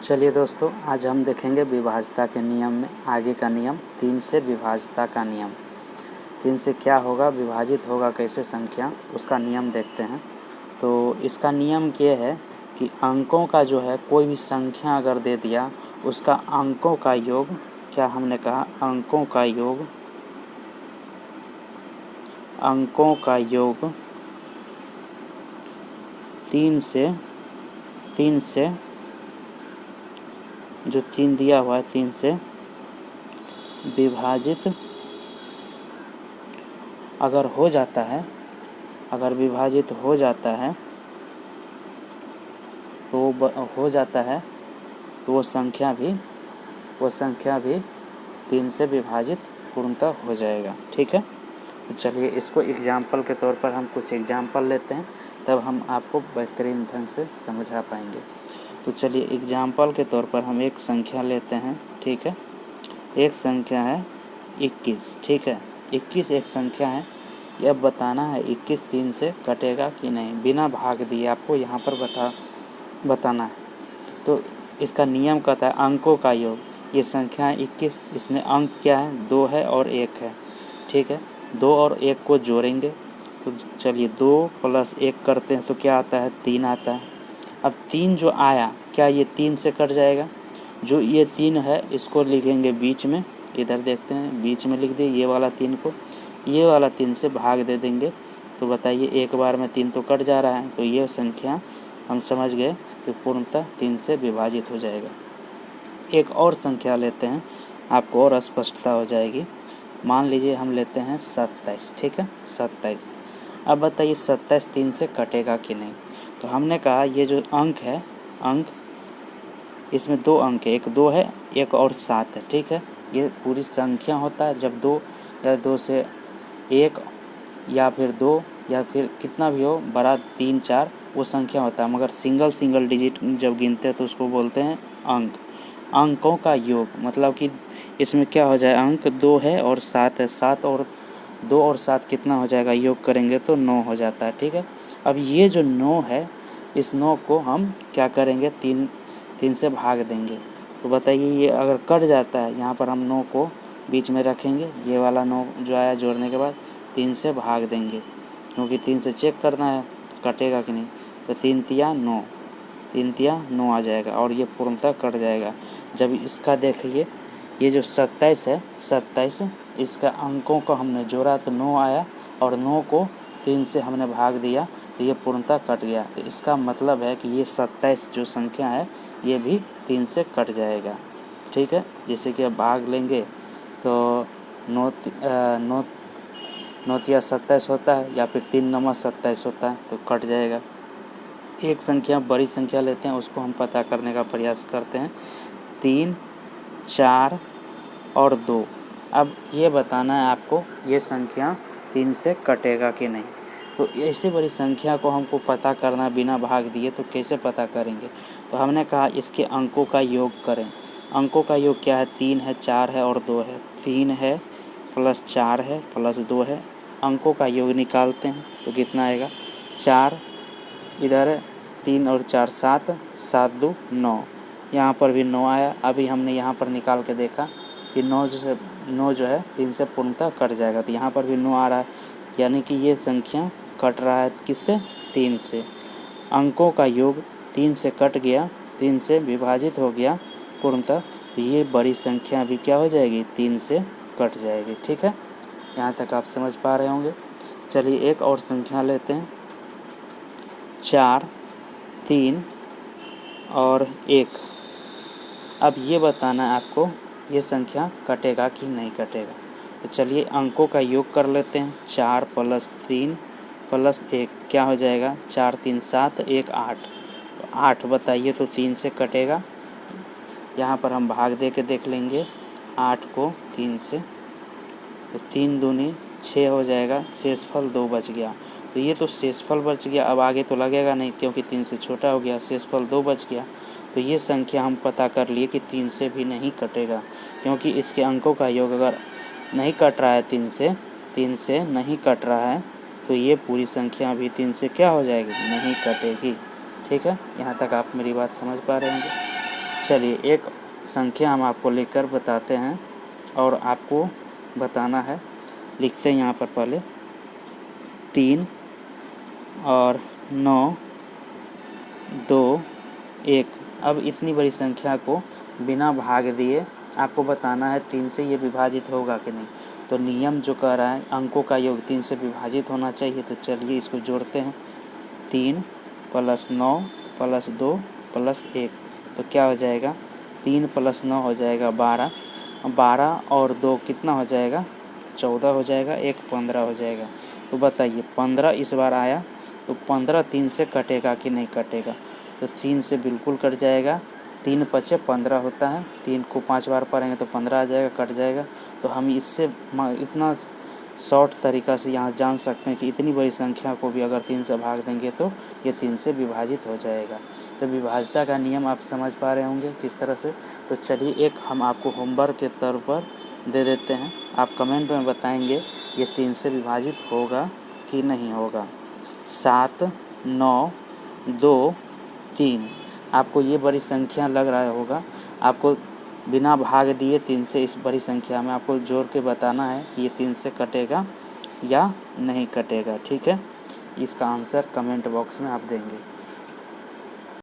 चलिए दोस्तों, आज हम देखेंगे विभाज्यता के नियम में आगे का नियम 3 से विभाज्यता का नियम। 3 से क्या होगा, विभाजित होगा कैसे संख्या, उसका नियम देखते हैं। तो इसका नियम ये है कि अंकों का जो है कोई भी संख्या अगर दे दिया उसका अंकों का योग, क्या हमने कहा, अंकों का योग 3 से जो 3 दिया हुआ है 3 से विभाजित अगर हो जाता है, अगर विभाजित हो जाता है तो वो संख्या भी 3 से विभाजित पूर्णतः हो जाएगा। ठीक है, तो चलिए इसको एग्जाम्पल के तौर पर हम कुछ एग्जाम्पल लेते हैं, तब हम आपको बेहतरीन ढंग से समझा पाएंगे। तो चलिए एग्जाम्पल के तौर पर हम एक संख्या लेते हैं। ठीक है, एक संख्या है 21। ठीक है, 21 एक संख्या है। यह बताना है 21 3 से कटेगा कि नहीं, बिना भाग दिए आपको यहाँ पर बताना है। तो इसका नियम कहता है अंकों का योग। ये संख्या है 21, इसमें अंक क्या है, 2 है और 1 है। ठीक है, 2 और 1 को जोड़ेंगे तो चलिए 2 + 1 करते हैं तो क्या आता है, 3 आता है। अब 3 जो आया, क्या ये 3 से कट जाएगा? जो ये 3 है इसको लिखेंगे बीच में, इधर देखते हैं बीच में लिख दिए ये वाला 3 को, ये वाला 3 से भाग दे देंगे तो बताइए एक बार में 3 तो कट जा रहा है, तो ये संख्या हम समझ गए कि पूर्णतः 3 से विभाजित हो जाएगा। एक और संख्या लेते हैं, आपको और स्पष्टता हो जाएगी। मान लीजिए हम लेते हैं 27। ठीक है, 27। अब बताइए 27 3 से कटेगा कि नहीं। तो हमने कहा ये जो अंक है, अंक इसमें 2 अंक है, एक 2 है, एक और 7 है। ठीक है, ये पूरी संख्या होता है जब 2 या 2 से 1 या फिर 2 या फिर कितना भी हो बड़ा 3 4 वो संख्या होता है। मगर सिंगल डिजिट जब गिनते हैं तो उसको बोलते हैं अंक। अंकों का योग मतलब कि इसमें क्या हो जाए, अंक 2 है और 7 है, 7 और 2 और 7 कितना हो जाएगा, योग करेंगे तो 9 हो जाता है। ठीक है, अब ये जो 9 है, इस 9 को हम क्या करेंगे, 3 से भाग देंगे। तो बताइए ये अगर कट जाता है, यहाँ पर हम 9 को बीच में रखेंगे, ये वाला 9 जो आया जोड़ने के बाद 3 से भाग देंगे, क्योंकि 3 से चेक करना है कटेगा कि नहीं। तो 3 तिया 9, 3 तिया 9 आ जाएगा और ये पूर्णतः कट जाएगा। जब इसका देखिए ये जो 27 है, 27 इसका अंकों को हमने जोड़ा तो 9 आया और 9 को 3 से हमने भाग दिया तो ये पूर्णतः कट गया। तो इसका मतलब है कि ये 27 जो संख्या है ये भी 3 से कट जाएगा। ठीक है, जैसे कि अब भाग लेंगे तो 9 तिया 27 होता है या फिर 3 9 27 होता है, तो कट जाएगा। एक संख्या बड़ी संख्या लेते हैं, उसको हम पता करने का प्रयास करते हैं। 3 4 और 2। अब ये बताना है आपको ये संख्या 3 से कटेगा कि नहीं। तो ऐसे बड़ी संख्या को हमको पता करना बिना भाग दिए, तो कैसे पता करेंगे। तो हमने कहा इसके अंकों का योग करें। अंकों का योग क्या है, 3 है, 4 है और 2 है। 3 है + 4 है + 2 है। अंकों का योग निकालते हैं तो कितना आएगा, 4 इधर है, 3 और 4 7, 7 2 9, यहाँ पर भी 9 आया। अभी हमने यहाँ पर निकाल के देखा कि 9 जो है 3 से पूर्णतः कट जाएगा, तो यहाँ पर भी 9 आ रहा है, यानी कि ये संख्या कट रहा है किससे, 3 से। अंकों का योग 3 से कट गया, 3 से विभाजित हो गया पूर्णतः, तो ये बड़ी संख्या भी क्या हो जाएगी, 3 से कट जाएगी। ठीक है, यहाँ तक आप समझ पा रहे होंगे। चलिए एक और संख्या लेते हैं, 4 3 और 1। अब ये बताना है आपको ये संख्या कटेगा कि नहीं कटेगा। तो चलिए अंकों का योग कर लेते हैं। 4 + 3 + 1 क्या हो जाएगा, 4 3 7 1 8। तो 8 बताइए तो 3 से कटेगा। यहाँ पर हम भाग दे के देख लेंगे 8 को 3 से, तो 3 दूनी 6 हो जाएगा, शेषफल 2 बच गया। तो ये तो शेषफल बच गया, अब आगे तो लगेगा नहीं क्योंकि 3 से छोटा हो गया, शेषफल 2 बच गया। तो ये संख्या हम पता कर लिए कि 3 से भी नहीं कटेगा, क्योंकि इसके अंकों का योग अगर नहीं कट रहा है 3 से नहीं कट रहा है, तो ये पूरी संख्या भी 3 से क्या हो जाएगी, नहीं कटेगी। ठीक है, यहाँ तक आप मेरी बात समझ पा रहे होंगे। चलिए एक संख्या हम आपको लिखकर बताते हैं और आपको बताना है। लिखते हैं यहाँ पर पहले 3 और 9, 2, 1। अब इतनी बड़ी संख्या को बिना भाग दिए आपको बताना है 3 से ये विभाजित होगा कि नहीं। तो नियम जो कह रहा है अंकों का योग 3 से विभाजित होना चाहिए। तो चलिए इसको जोड़ते हैं। 3 + 9 + 2 + 1, तो क्या हो जाएगा? 3 + 9 हो जाएगा 12, 12 और 2 कितना हो जाएगा? 14 हो जाएगा, 1 15 हो जाएगा। तो बताइए 15 इस बार आया तो 15 3 से कटेगा कि नहीं कटेगा? तो 3 से बिल्कुल कट जाएगा। 3 × 5 = 15 होता है। 3 को 5 बार पढ़ेंगे तो 15 आ जाएगा, कट जाएगा। तो हम इससे इतना शॉर्ट तरीक़ा से यहाँ जान सकते हैं कि इतनी बड़ी संख्या को भी अगर 3 से भाग देंगे तो ये 3 से विभाजित हो जाएगा। तो विभाज्यता का नियम आप समझ पा रहे होंगे किस तरह से। तो चलिए एक हम आपको होमवर्क के तौर पर दे देते हैं। आप कमेंट में बताएंगे ये 3 से विभाजित होगा कि नहीं होगा। 7, 9, 2, 3। आपको ये बड़ी संख्या लग रहा होगा। आपको बिना भाग दिए 3 से इस बड़ी संख्या में आपको जोड़ के बताना है ये 3 से कटेगा या नहीं कटेगा। ठीक है, इसका आंसर कमेंट बॉक्स में आप देंगे।